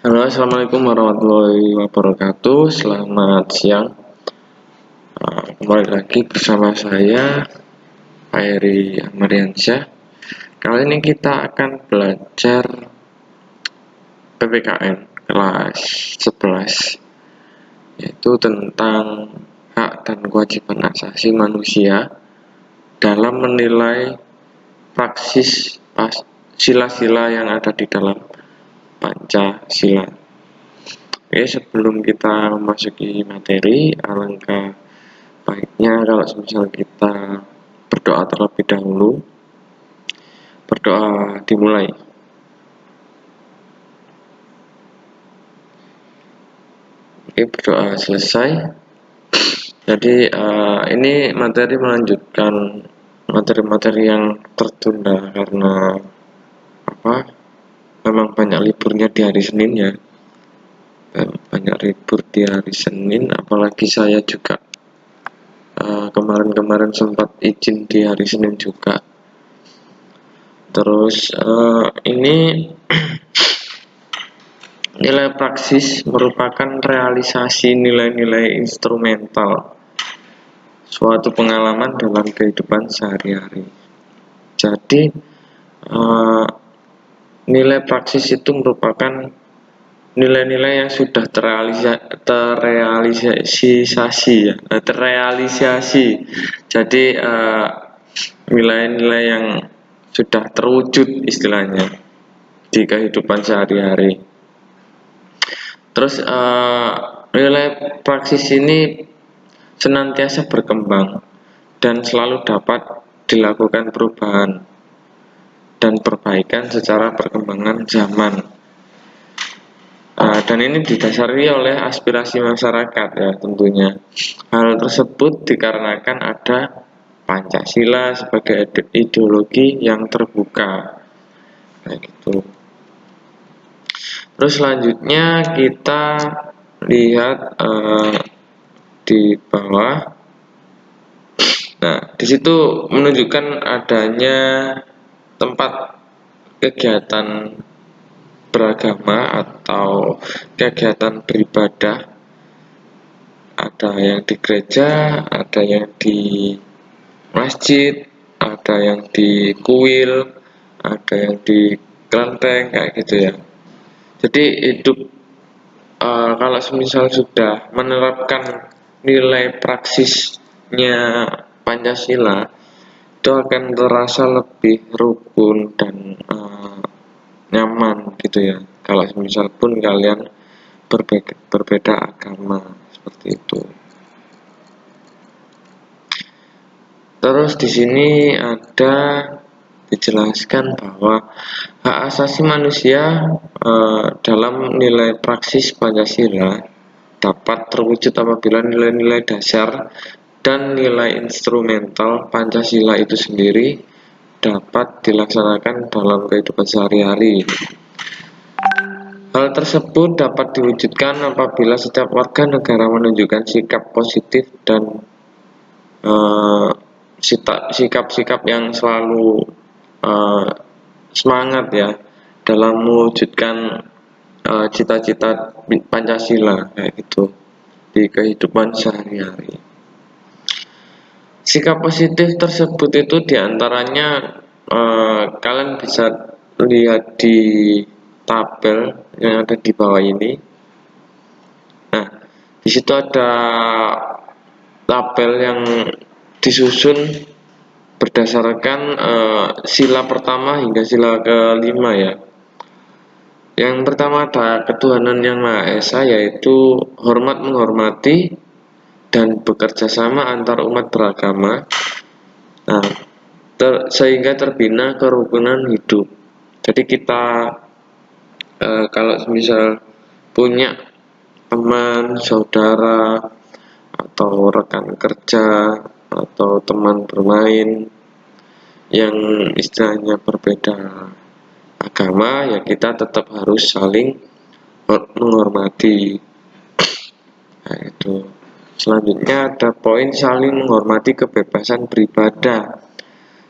Halo, assalamualaikum warahmatullahi wabarakatuh. Selamat siang. Kembali lagi bersama saya, Hairi Amariansyah. Kali ini kita akan belajar PPKN kelas 11, yaitu tentang hak dan kewajiban asasi manusia dalam menilai praksis sila-sila yang ada di dalam Pancasila. Oke, sebelum kita memasuki materi, alangkah baiknya kalau misal kita berdoa terlebih dahulu. Berdoa dimulai. Oke, berdoa selesai. Jadi ini materi melanjutkan materi-materi yang tertunda karena memang banyak liburnya di hari Senin ya. Banyak libur di hari Senin, apalagi saya juga kemarin-kemarin sempat izin di hari Senin juga. Terus ini nilai praksis merupakan realisasi nilai-nilai instrumental suatu pengalaman dalam kehidupan sehari-hari. Jadi nilai praksis itu merupakan nilai-nilai yang sudah terrealisasi. Jadi nilai-nilai yang sudah terwujud istilahnya di kehidupan sehari-hari. Terus nilai praksis ini senantiasa berkembang dan selalu dapat dilakukan perubahan dan perbaikan secara perkembangan zaman. Dan ini didasari oleh aspirasi masyarakat ya tentunya. Hal tersebut dikarenakan ada Pancasila sebagai ideologi yang terbuka. Kayak gitu. Terus selanjutnya kita lihat di bawah. Nah, di situ menunjukkan adanya tempat kegiatan beragama atau kegiatan beribadah. Ada yang di gereja, ada yang di masjid, ada yang di kuil, ada yang di kelenteng kayak gitu ya. Jadi hidup kalau semisal sudah menerapkan nilai praksisnya Pancasila, itu akan terasa lebih rukun dan nyaman gitu ya. Kalau misal pun kalian berbeda agama seperti itu. Terus di sini ada dijelaskan bahwa hak asasi manusia dalam nilai praksis Pancasila dapat terwujud apabila nilai-nilai dasar dan nilai instrumental Pancasila itu sendiri dapat dilaksanakan dalam kehidupan sehari-hari. Hal tersebut dapat diwujudkan apabila setiap warga negara menunjukkan sikap positif dan sikap-sikap yang selalu semangat ya dalam mewujudkan cita-cita Pancasila kayak gitu di kehidupan sehari-hari. Sikap positif tersebut itu diantaranya kalian bisa lihat di tabel yang ada di bawah ini. Nah, di situ ada tabel yang disusun berdasarkan sila pertama hingga sila kelima ya. Yang pertama ada ketuhanan yang Maha Esa, yaitu hormat menghormati dan bekerja sama antar umat beragama. Nah, sehingga terbina kerukunan hidup. Jadi kita kalau misal punya teman, saudara, atau rekan kerja, atau teman bermain yang istilahnya berbeda agama, ya kita tetap harus saling menghormati. Nah, itu. Selanjutnya ada poin saling menghormati kebebasan beribadah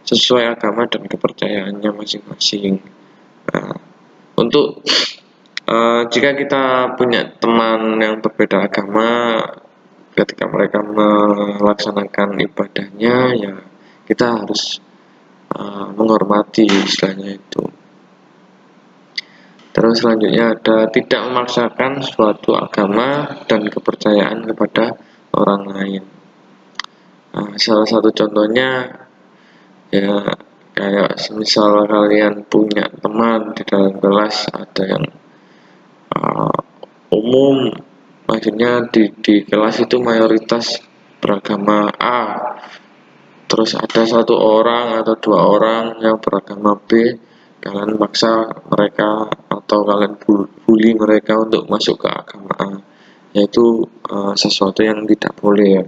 sesuai agama dan kepercayaannya masing-masing. Nah, untuk Jika kita punya teman yang berbeda agama, ketika mereka melaksanakan ibadahnya, ya kita harus menghormati istilahnya itu. Terus selanjutnya ada tidak memaksakan suatu agama dan kepercayaan kepada orang lain. Salah satu contohnya ya kayak semisal kalian punya teman di dalam kelas ada yang uh, umum, maksudnya di kelas itu mayoritas beragama A, terus ada satu orang atau dua orang yang beragama B, kalian maksa mereka atau kalian bully mereka untuk masuk ke agama A, yaitu sesuatu yang tidak boleh ya.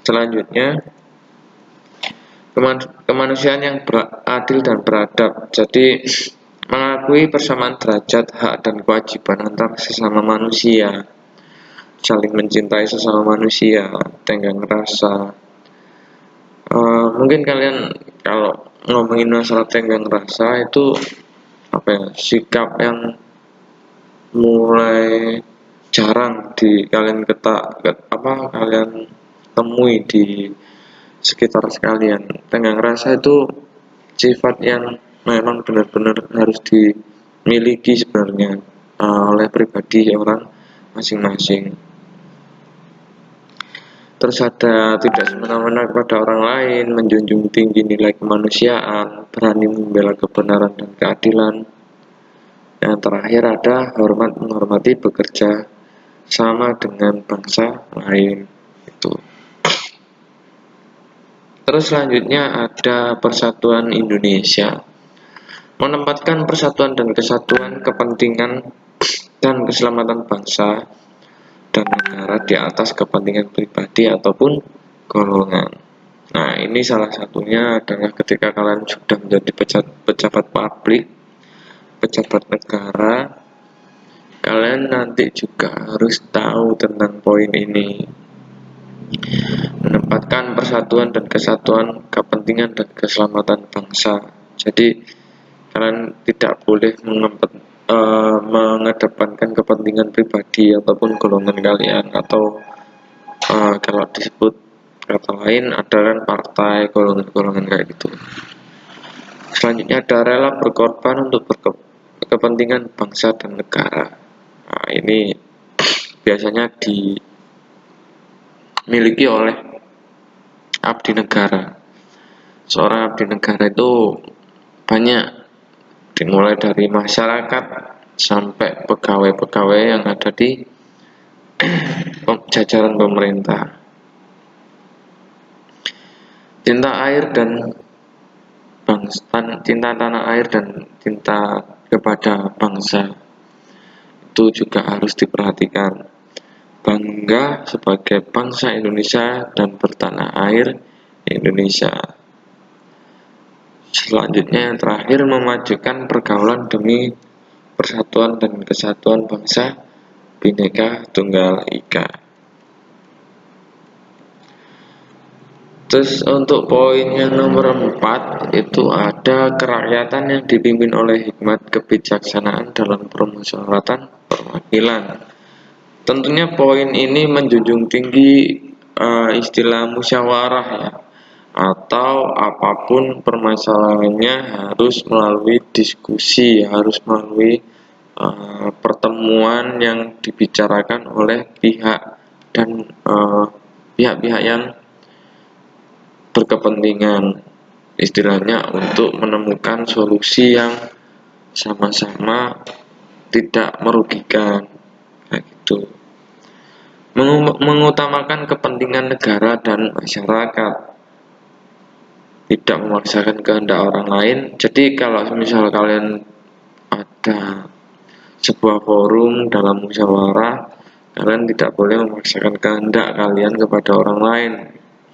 Selanjutnya kemanusiaan yang adil dan beradab. Jadi mengakui persamaan derajat, hak dan kewajiban antar sesama manusia, saling mencintai sesama manusia, tenggang rasa. Mungkin kalian kalau ngomongin masalah tenggang rasa itu apa ya, sikap yang mulai jarang di kalian kalian temui di sekitar sekalian. Tenggang rasa itu sifat yang memang benar-benar harus dimiliki sebenarnya oleh pribadi orang masing-masing. Terus ada tidak semena-mena kepada orang lain, menjunjung tinggi nilai kemanusiaan, berani membela kebenaran dan keadilan. Yang terakhir ada menghormati bekerja sama dengan bangsa lain. Itu. Terus selanjutnya ada Persatuan Indonesia. Menempatkan persatuan dan kesatuan, kepentingan dan keselamatan bangsa dan negara di atas kepentingan pribadi ataupun golongan. Nah, ini salah satunya adalah ketika kalian sudah menjadi pejabat publik, pejabat negara, kalian nanti juga harus tahu tentang poin ini. Menempatkan persatuan dan kesatuan, kepentingan dan keselamatan bangsa. Jadi kalian tidak boleh mengedepankan kepentingan pribadi ataupun golongan kalian, atau kalau disebut kata lain adalah partai, golongan-golongan kayak gitu. Selanjutnya ada rela berkorban untuk kepentingan bangsa dan negara. Nah, ini biasanya dimiliki oleh abdi negara. Seorang abdi negara itu banyak, dimulai dari masyarakat sampai pegawai-pegawai yang ada di jajaran pemerintah. Cinta tanah air dan cinta kepada bangsa itu juga harus diperhatikan. Bangga sebagai bangsa Indonesia dan bertanah air Indonesia. Selanjutnya yang terakhir, memajukan pergaulan demi persatuan dan kesatuan bangsa, Bhinneka Tunggal Ika. Terus untuk poin yang nomor 4 itu ada kerakyatan yang dipimpin oleh hikmat kebijaksanaan dalam permusyawaratan perwakilan. Tentunya poin ini menjunjung tinggi istilah musyawarah ya, atau apapun permasalahannya harus melalui diskusi, harus melalui pertemuan yang dibicarakan oleh pihak dan pihak-pihak yang berkepentingan, istilahnya untuk menemukan solusi yang sama-sama tidak merugikan, kayak gitu. Mengutamakan kepentingan negara dan masyarakat, tidak memaksakan kehendak orang lain. Jadi kalau misal kalian ada sebuah forum dalam musyawarah, kalian tidak boleh memaksakan kehendak kalian kepada orang lain,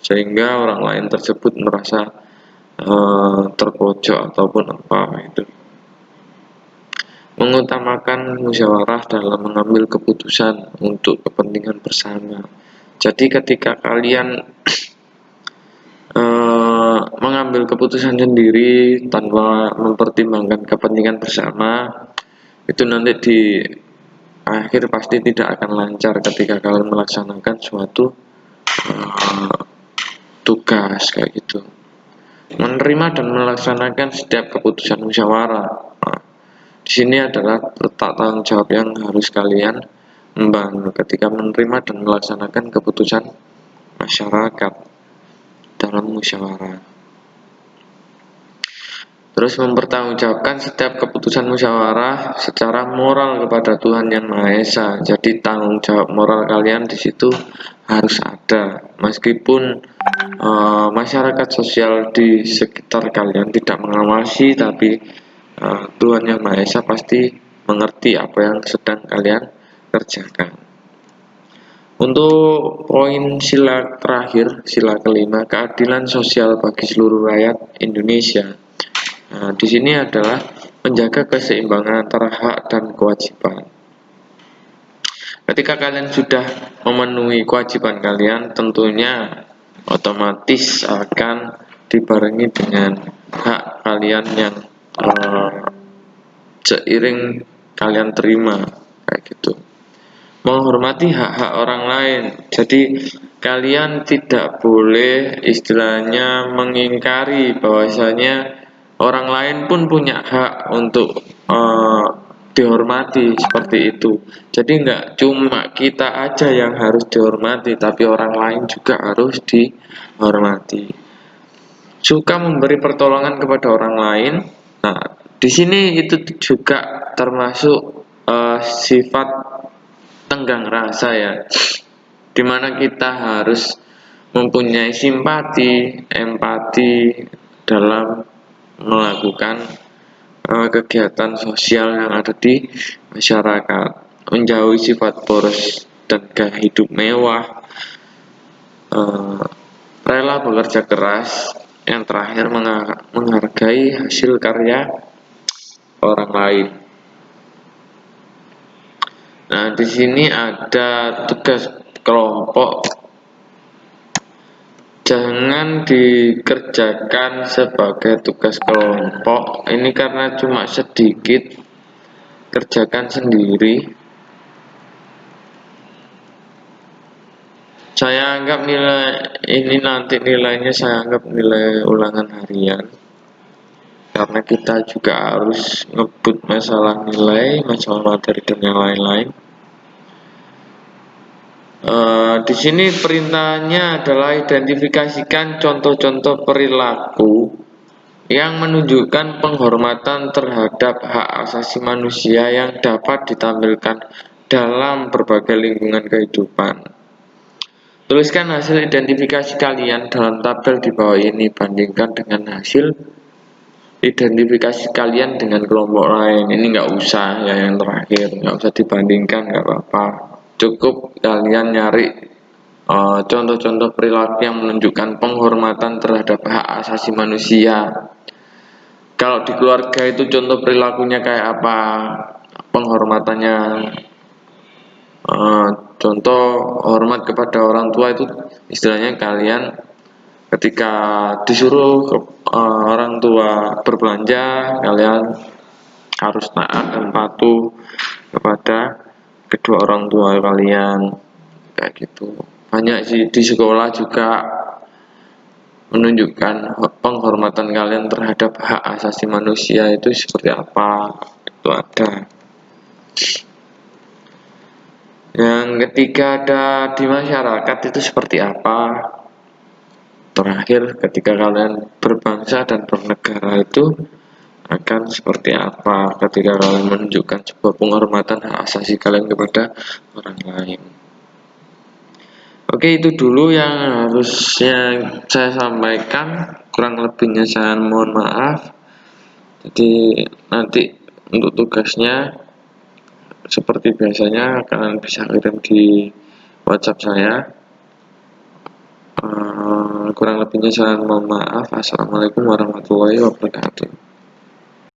sehingga orang lain tersebut merasa terpojok ataupun apa itu. Mengutamakan musyawarah dalam mengambil keputusan untuk kepentingan bersama. Jadi ketika kalian mengambil keputusan sendiri tanpa mempertimbangkan kepentingan bersama, Itu nanti di akhir pasti tidak akan lancar ketika kalian melaksanakan suatu tugas kayak gitu. Menerima dan melaksanakan setiap keputusan musyawarah. Nah, di sini adalah letak tanggung jawab yang harus kalian emban ketika menerima dan melaksanakan keputusan masyarakat dalam musyawarah. Terus mempertanggungjawabkan setiap keputusan musyawarah secara moral kepada Tuhan Yang Maha Esa. Jadi tanggung jawab moral kalian di situ harus ada, meskipun masyarakat sosial di sekitar kalian tidak mengawasi, tapi Tuhan Yang Maha Esa pasti mengerti apa yang sedang kalian kerjakan. Untuk poin sila terakhir, sila kelima, keadilan sosial bagi seluruh rakyat Indonesia. Nah, di sini adalah menjaga keseimbangan antara hak dan kewajiban. Ketika kalian sudah memenuhi kewajiban kalian, tentunya otomatis akan dibarengi dengan hak kalian yang seiring kalian terima, kayak gitu. Menghormati hak-hak orang lain. Jadi kalian tidak boleh istilahnya mengingkari bahwasanya orang lain pun punya hak untuk dihormati, seperti itu. Jadi nggak cuma kita aja yang harus dihormati, tapi orang lain juga harus dihormati. Suka memberi pertolongan kepada orang lain. Nah, di sini itu juga termasuk sifat tenggang rasa ya, dimana kita harus mempunyai simpati, empati dalam melakukan kegiatan sosial yang ada di masyarakat, menjauhi sifat boros dan gaya hidup mewah, rela bekerja keras, yang terakhir menghargai hasil karya orang lain. Nah, di sini ada tugas kelompok. Jangan dikerjakan sebagai tugas kelompok. Ini karena cuma sedikit, kerjakan sendiri. Saya anggap nilai ini nanti nilainya saya anggap nilai ulangan harian. Karena kita juga harus ngebut masalah nilai, masalah materi dan yang lain-lain. Di sini perintahnya adalah identifikasikan contoh-contoh perilaku yang menunjukkan penghormatan terhadap hak asasi manusia yang dapat ditampilkan dalam berbagai lingkungan kehidupan. Tuliskan hasil identifikasi kalian dalam tabel di bawah ini, bandingkan dengan hasil identifikasi kalian dengan kelompok lain. Ini nggak usah ya, yang terakhir nggak usah dibandingkan, nggak apa-apa. Cukup kalian nyari contoh-contoh perilaku yang menunjukkan penghormatan terhadap hak asasi manusia. Kalau di keluarga itu contoh perilakunya kayak apa, penghormatannya, contoh hormat kepada orang tua itu istilahnya kalian ketika disuruh orang tua berbelanja, kalian harus taat dan patuh kepada kedua orang tua kalian, kayak gitu. Banyak sih di sekolah juga menunjukkan penghormatan kalian terhadap hak asasi manusia itu seperti apa, itu ada. Yang ketiga ada di masyarakat itu seperti apa. Terakhir ketika kalian berbangsa dan bernegara itu akan seperti apa ketika kalian menunjukkan sebuah penghormatan hak asasi kalian kepada orang lain. Oke, itu dulu yang harusnya saya sampaikan, kurang lebihnya saya mohon maaf. Jadi nanti untuk tugasnya seperti biasanya kalian bisa kirim di WhatsApp saya. Kurang lebihnya saya mohon maaf. Assalamualaikum warahmatullahi wabarakatuh.